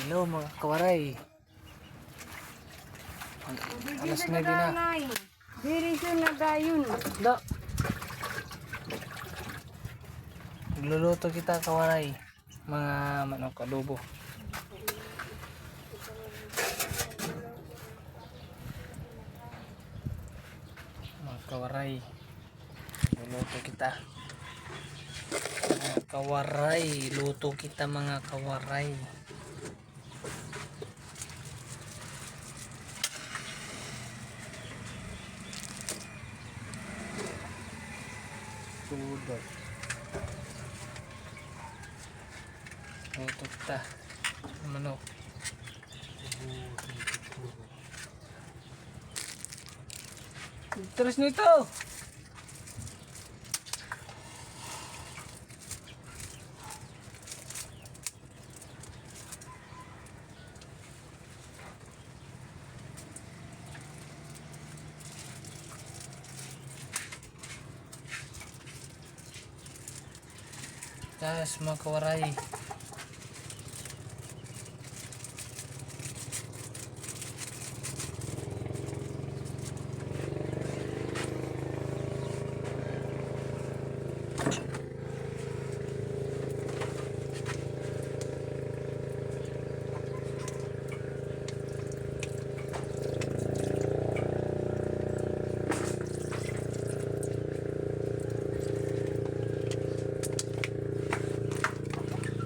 Hello mga kawaray. Alas 9 na. Diri na dayon. Da. Nagluluto kita kawaray. Mga manok adobo. Mga kawaray. Nagluluto kita. Mga kawaray. Luto kita mga kawaray. Tudor. Luto kita. Manok. Terus nito. Tas mga kawaray.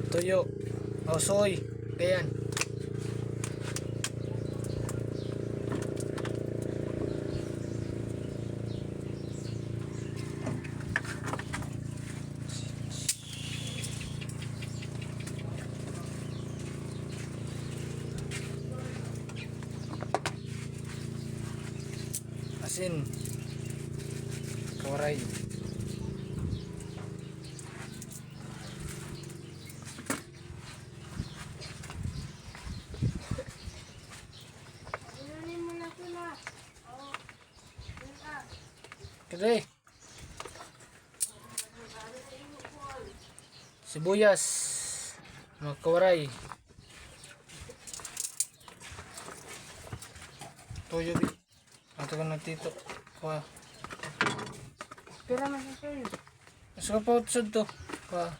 Tuyo. Soy. Ayan. Asin. Kawaray. Kere. Sibuyas. Mga kawaray. Toyo bi. Ato ka na tito. Kuha. Pera masasay. Asa ka pa utsod to. Kuha.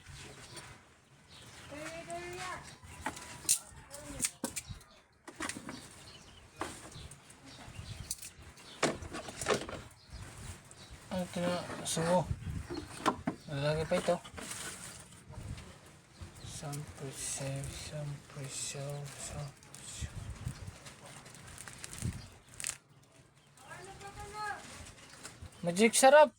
Ano ito na? Sungo. Lalagay pa ito. Sampresyo. Magic sarap.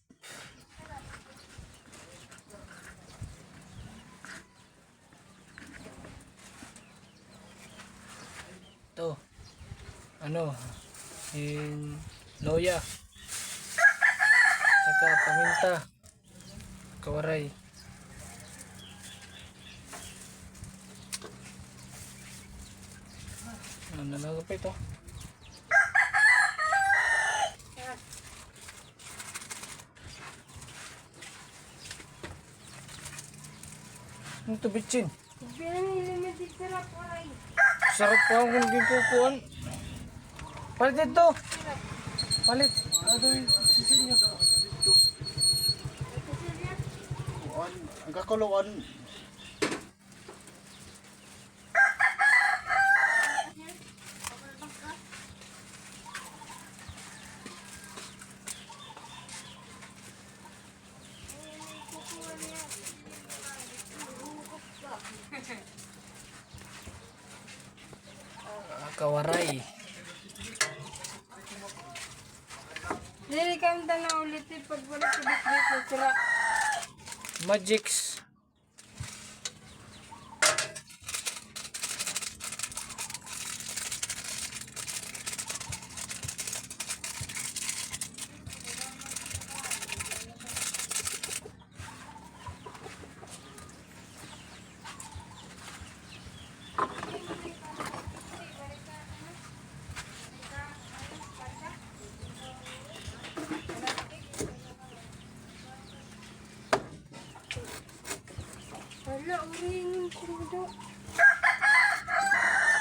Ito. Ano? Yung loya. Saka paminta. Kawaray. Nalaga pa ito. Ano ito bitchin? Sarap pa akong gikukuhan. Palit ito. Palit. Ano yung sisilyo? Ang kakuluan. Kawaray. Diri kami na ulit pagbalik sa bitbit na sira. Magics.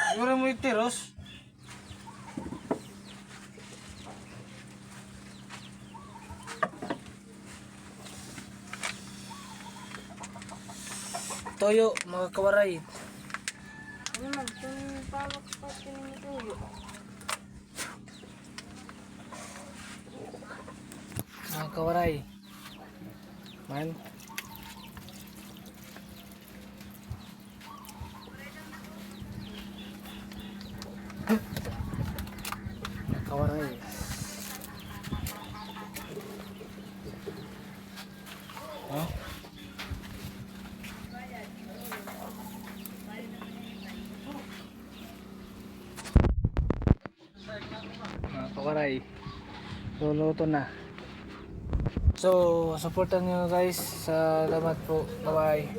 Siguro mo itiros. Toyo, mga kawaray. Ano man, kung tawag pa tinituyo. Mga kawaray. Man. Mga kawaray. Oh. Mga kawaray. Luluto na. So, supportan nyo guys. Salamat po. Bye-bye.